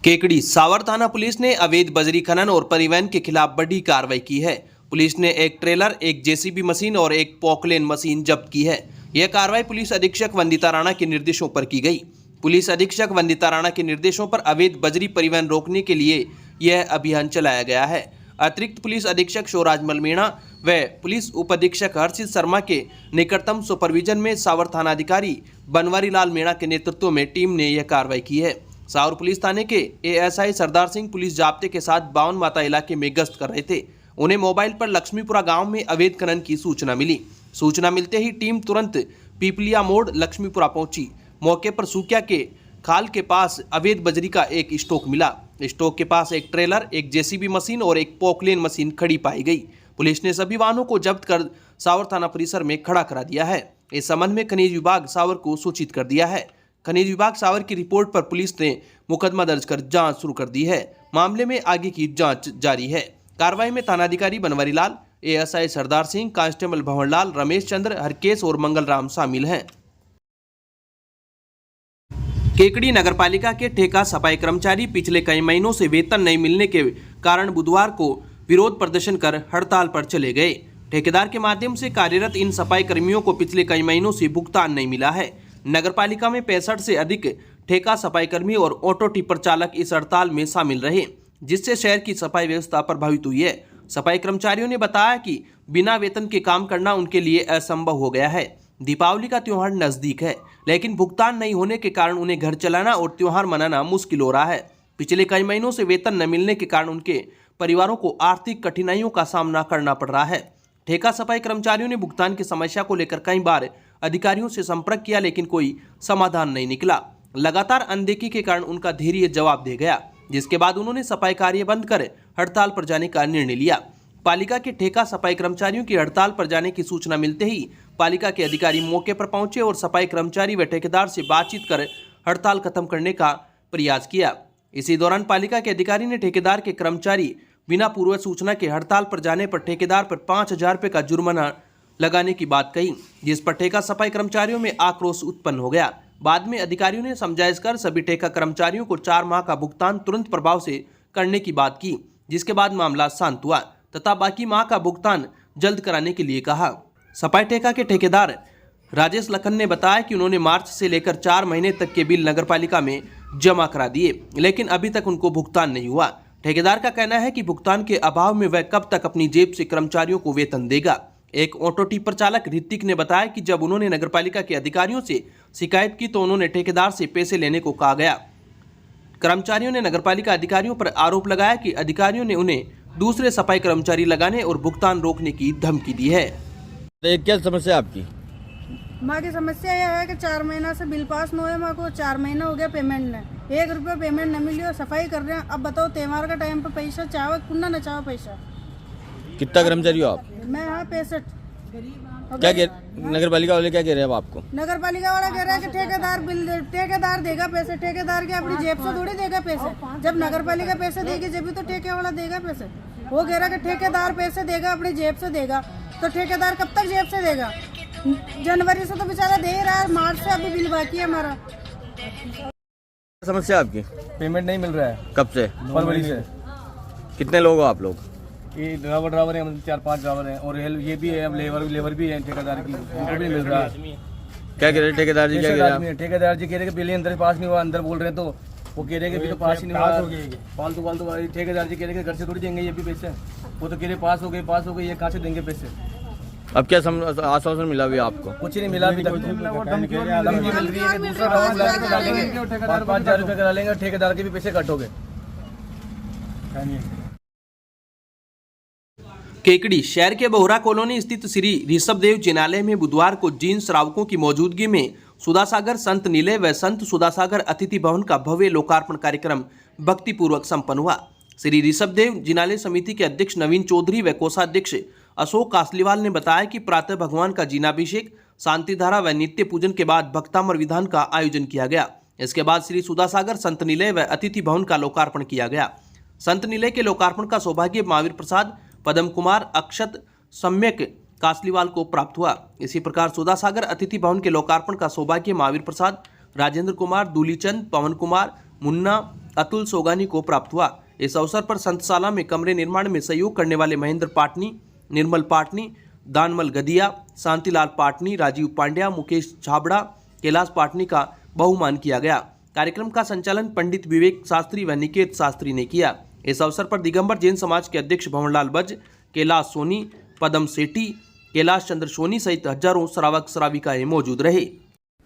केकड़ी सावर थाना पुलिस ने अवैध बजरी खनन और परिवहन के खिलाफ बड़ी कार्रवाई की है। पुलिस ने एक ट्रेलर, एक जेसीबी मशीन और एक पोकलेन मशीन जब्त की है। यह कार्रवाई पुलिस अधीक्षक वंदिता राणा के निर्देशों पर की गई। पुलिस अधीक्षक वंदिता राणा के निर्देशों पर अवैध बजरी परिवहन रोकने के लिए यह अभियान चलाया गया है। अतिरिक्त पुलिस अधीक्षक शोराज मलमेणा व पुलिस उप अधीक्षक हर्षित शर्मा के निकटतम सुपरविजन में सावर थानाधिकारी बनवारी लाल मीणा के नेतृत्व में टीम ने यह कार्रवाई की है। सावर पुलिस थाने के एएसआई सरदार सिंह पुलिस जाब्ते के साथ बावन माता इलाके में गश्त कर रहे थे। उन्हें मोबाइल पर लक्ष्मीपुरा गांव में अवैध खनन की सूचना मिली। सूचना मिलते ही टीम तुरंत पीपलिया मोड़ लक्ष्मीपुरा पहुंची। मौके पर सूकिया के खाल के पास अवैध बजरी का एक स्टॉक मिला। स्टॉक के पास एक ट्रेलर, एक जेसीबी मशीन और एक पोकलेन मशीन खड़ी पाई गई। पुलिस ने सभी वाहनों को जब्त कर सावर थाना परिसर में खड़ा करा दिया है। इस संबंध में खनिज विभाग सावर को सूचित कर दिया है। खनिज विभाग सावर की रिपोर्ट पर पुलिस ने मुकदमा दर्ज कर जांच शुरू कर दी है। मामले में आगे की जांच जारी है। कार्रवाई में थानाधिकारी बनवारी लाल, एएसआई सरदार सिंह, कांस्टेबल भंवरलाल, रमेश चंद्र, हरकेश और मंगल राम शामिल हैं। केकड़ी नगरपालिका के ठेका सफाई कर्मचारी पिछले कई महीनों से वेतन नहीं मिलने के कारण बुधवार को विरोध प्रदर्शन कर हड़ताल पर चले गए। ठेकेदार के माध्यम से कार्यरत इन सफाई कर्मियों को पिछले कई महीनों से भुगतान नहीं मिला है। नगरपालिका में 65 से अधिक ठेका सफाई कर्मी और ऑटो टिपर चालक इस हड़ताल में शामिल रहे, जिससे शहर की सफाई व्यवस्था प्रभावित हुई है। सफाई कर्मचारियों ने बताया कि बिना वेतन के काम करना उनके लिए असंभव हो गया है। दीपावली का त्योहार नजदीक है, लेकिन भुगतान नहीं होने के कारण उन्हें घर चलाना और त्योहार मनाना मुश्किल हो रहा है। पिछले कई महीनों से वेतन न मिलने के कारण उनके परिवारों को आर्थिक कठिनाइयों का सामना करना पड़ रहा है। ठेका सफाई कर्मचारियों ने भुगतान की समस्या को लेकर कई बार अधिकारियों से संपर्क किया, लेकिन कोई समाधान नहीं निकला। लगातार अनदेखी के कारण उनका धैर्य जवाब दे गया, जिसके बाद उन्होंने सफाई कार्य बंद कर हड़ताल पर जाने का निर्णय लिया। पालिका के ठेका सफाई कर्मचारियों की हड़ताल पर जाने की सूचना मिलते ही पालिका के अधिकारी मौके पर पहुंचे और सफाई कर्मचारी व ठेकेदार से बातचीत कर हड़ताल खत्म करने का प्रयास किया। इसी दौरान पालिका के अधिकारी ने ठेकेदार के कर्मचारी बिना पूर्व सूचना के हड़ताल पर जाने पर ठेकेदार पर 5,000 रुपये का जुर्माना लगाने की बात कही, जिस पर ठेका सफाई कर्मचारियों में आक्रोश उत्पन्न हो गया। बाद में अधिकारियों ने समझाइश कर सभी ठेका कर्मचारियों को 4 माह का भुगतान तुरंत प्रभाव से करने की बात की, जिसके बाद मामला शांत हुआ तथा बाकी माह का भुगतान जल्द कराने के लिए कहा। सफाई ठेका के ठेकेदार राजेश लखन ने बताया कि उन्होंने मार्च से लेकर 4 महीने तक के बिल नगरपालिका में जमा करा दिए, लेकिन अभी तक उनको भुगतान नहीं हुआ। ठेकेदार का कहना है कि भुगतान के अभाव में वह कब तक अपनी जेब से कर्मचारियों को वेतन देगा। एक ऑटो टिपर चालक ऋतिक ने बताया कि जब उन्होंने नगरपालिका के अधिकारियों से शिकायत की तो उन्होंने ठेकेदार से पैसे लेने को कहा गया। कर्मचारियों ने नगरपालिका अधिकारियों पर आरोप लगाया कि अधिकारियों ने उन्हें दूसरे सफाई कर्मचारी लगाने और भुगतान रोकने की धमकी दी है। क्या समस्या आपकी? माँ की समस्या यह है कि 4 महीना से बिल पास न हुए। माँ को 4 महीना हो गया पेमेंट ने, 1 रुपया पेमेंट न मिली और सफाई कर रहे हैं। अब बताओ, त्योहार का टाइम पर पैसा चाहो पुनः न चाहो पैसा। कितना कर्मचारी हो आप? मैं यहाँ 65। क्या नगर पालिका वाले क्या कह रहे हैं अब आपको? नगर पालिका वाला कह रहा है कि ठेकेदार देगा पैसे। ठेकेदार के अपनी जेब से थोड़ी देगा पैसे। जब नगर पालिका पैसे देगी जब भी तो ठेके वाला देगा पैसे। वो कह रहा है कि ठेकेदार पैसे देगा, अपनी जेब से देगा। तो ठेकेदार कब तक जेब से देगा? जनवरी से तो बेचारा दे रहा है, मार्च से अभी बिल बाकी है हमारा। समस्या आपकी? पेमेंट नहीं मिल रहा है। कब से? फरवरी से। कितने लोग हो आप लोग? ये ड्राइवर हैं, 4-5 ड्राइवर हैं और ये भी है, लेबर भी है ठेकेदार की, उनको भी नहीं मिल रहा है। क्या कह रहे हैं ठेकेदार जी? क्या कह रहे हैं? ठेकेदार जी कह रहे हैं कि बिल अंदर पास नहीं हुआ। अंदर बोल रहे हैं तो वो कह रहे हैं कि बिल पास ही नहीं हुआ। फालतू ठेकेदार जी कह रहे हैं कि घर से थोड़ी देंगे ये भी पैसे। वो तो कह रहे पास हो गए, ये कहाँ से देंगे पैसे? अब क्या आश्वासन मिला अभी आपको? कुछ नहीं मिला अभी तक। धमकी मिल रही है कि दूसरा राउंड डालेंगे, 5,000 रुपये करा लेंगे, ठेकेदार के भी पैसे कट हो गए। केकड़ी शहर के बोहरा कॉलोनी स्थित श्री ऋषभदेव जिनालय में बुधवार को जीन श्रावकों की मौजूदगी में सुधासागर संत निलय व संत सुधासागर अतिथि भवन का भव्य लोकार्पण कार्यक्रम भक्तिपूर्वक संपन्न हुआ। श्री ऋषभदेव जिनालय समिति के अध्यक्ष नवीन चौधरी व कोषाध्यक्ष अशोक कासलीवाल ने बताया कि प्रातः भगवान का जीनाभिषेक, शांति धारा व नित्य पूजन के बाद भक्तामर विधान का आयोजन किया गया। इसके बाद श्री सुधासागर संत निलय व अतिथि भवन का लोकार्पण किया गया। संत निलय के लोकार्पण का सौभाग्य महावीर प्रसाद, पदम कुमार, अक्षत, सम्यक कासलीवाल को प्राप्त हुआ। इसी प्रकार सुधासागर अतिथि भवन के लोकार्पण का सौभाग्य महावीर प्रसाद, राजेंद्र कुमार, दूलीचंद, पवन कुमार, मुन्ना, अतुल सोगानी को प्राप्त हुआ। इस अवसर पर संतशाला में कमरे निर्माण में सहयोग करने वाले महेंद्र पाटनी, निर्मल पाटनी, दानमल गदिया, शांतिलाल पाटनी, राजीव पांड्या, मुकेश छाबड़ा, कैलाश पाटनी का बहुमान किया गया। कार्यक्रम का संचालन पंडित विवेक शास्त्री व निकेत शास्त्री ने किया। इस अवसर पर दिगंबर जैन समाज के अध्यक्ष भंवरलाल बज, कैलाश सोनी, पदम सेठी, कैलाश चंद्र सोनी सहित हजारों श्रावक श्राविकाएं मौजूद रहे।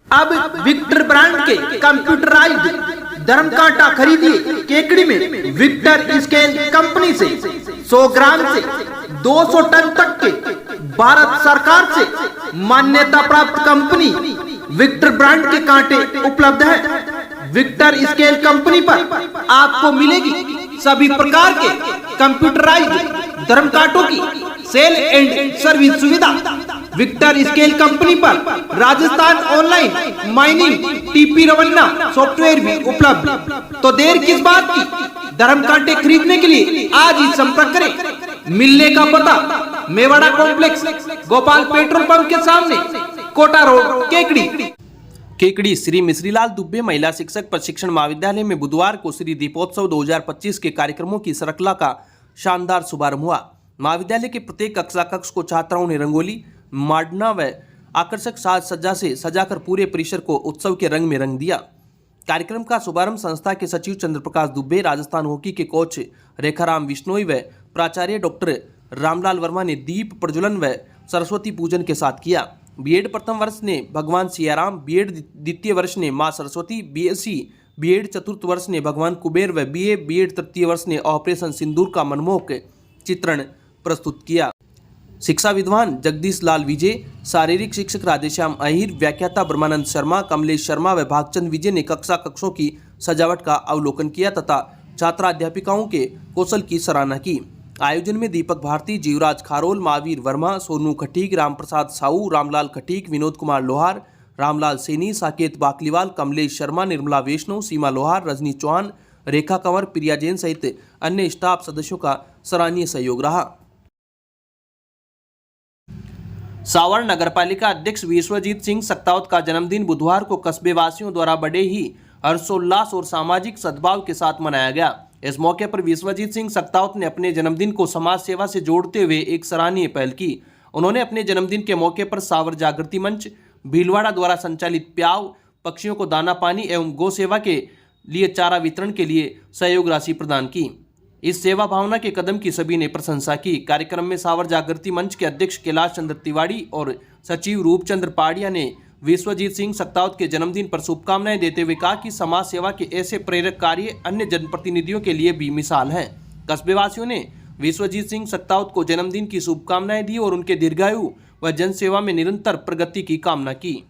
अब विक्टर ब्रांड के कंप्यूटराइज्ड धर्म कांटा खरीदिए केकड़ी में विक्टर स्केल कंपनी से 100 ग्राम से 200 टन तक के भारत सरकार से मान्यता प्राप्त कंपनी विक्टर ब्रांड के कांटे उपलब्ध है। विक्टर स्केल कंपनी पर आपको मिलेगी सभी प्रकार के कंप्यूटराइज्ड धर्म कांटों की सेल एंड सर्विस सुविधा। विक्टर स्केल कंपनी पर Rajasthan online mining TP Revanna software भी उपलब्ध। तो देर किस बात की, धर्म कांटे खरीदने के लिए आज ही संपर्क करें। मिलने का पता Mewara complex, Gopal petrol pump के सामने, कोटा रोड, केकड़ी। श्री मिश्रीलाल दुबे महिला शिक्षक प्रशिक्षण महाविद्यालय में बुधवार को श्री दीपोत्सव 2025 के कार्यक्रमों की श्रृंखला का शानदार शुभारंभ हुआ। महाविद्यालय के प्रत्येक कक्षा कक्ष को छात्राओं ने रंगोली, मांडना व आकर्षक साज सज्जा से सजाकर पूरे परिसर को उत्सव के रंग में रंग दिया। कार्यक्रम का शुभारंभ संस्था के सचिव चंद्रप्रकाश दुबे, राजस्थान हॉकी के कोच रेखाराम विश्नोई व प्राचार्य डॉक्टर रामलाल वर्मा ने दीप प्रज्वलन व सरस्वती पूजन के साथ किया। बीएड प्रथम वर्ष ने भगवान सियाराम, बीएड द्वितीय वर्ष ने मां सरस्वती, बीएससी बीएड चतुर्थ वर्ष ने भगवान कुबेर व बीए बीएड तृतीय वर्ष ने ऑपरेशन सिंदूर का मनमोहक चित्रण प्रस्तुत किया। शिक्षा विद्वान जगदीश लाल विजय, शारीरिक शिक्षक राधेश्याम अहिर, व्याख्याता ब्रह्मानंद शर्मा, कमलेश शर्मा व भागचंद विजय ने कक्षा कक्षों की सजावट का अवलोकन किया तथा छात्राध्यापिकाओं के कौशल की सराहना की। आयोजन में दीपक भारती, जीवराज खारोल, महावीर वर्मा, सोनू खटीक, रामप्रसाद साहू, रामलाल खटीक, विनोद कुमार लोहार, रामलाल सैनी, साकेत बाकलीवाल, कमलेश शर्मा, निर्मला वैष्णव, सीमा लोहार, रजनी चौहान, रेखा कंवर, प्रिया जैन सहित अन्य स्टाफ सदस्यों का सराहनीय सहयोग रहा। सावर नगरपालिका अध्यक्ष विश्वजीत सिंह सक्तावत का जन्मदिन बुधवार को कस्बे वासियों द्वारा बड़े ही हर्षोल्लास और सामाजिक सद्भाव के साथ मनाया गया। इस मौके पर विश्वजीत सिंह सक्तावत ने अपने जन्मदिन को समाज सेवा से जोड़ते हुए एक सराहनीय पहल की। उन्होंने अपने जन्मदिन के मौके पर सावर जागृति मंच, भीलवाड़ा द्वारा संचालित प्याव, पक्षियों को दाना पानी एवं गौ सेवा के लिए चारा वितरण के लिए सहयोग राशि प्रदान की। इस सेवा भावना के कदम की सभी ने प्रशंसा की। कार्यक्रम में सावर जागृति मंच के अध्यक्ष कैलाश चंद्र तिवाड़ी और सचिव रूपचंद्र पाड़िया ने विश्वजीत सिंह सक्तावत के जन्मदिन पर शुभकामनाएं देते हुए कहा कि समाज सेवा के ऐसे प्रेरक कार्य अन्य जनप्रतिनिधियों के लिए भी मिसाल हैं। कस्बेवासियों ने विश्वजीत सिंह सक्तावत को जन्मदिन की शुभकामनाएं दी और उनके दीर्घायु व जनसेवा में निरंतर प्रगति की कामना की।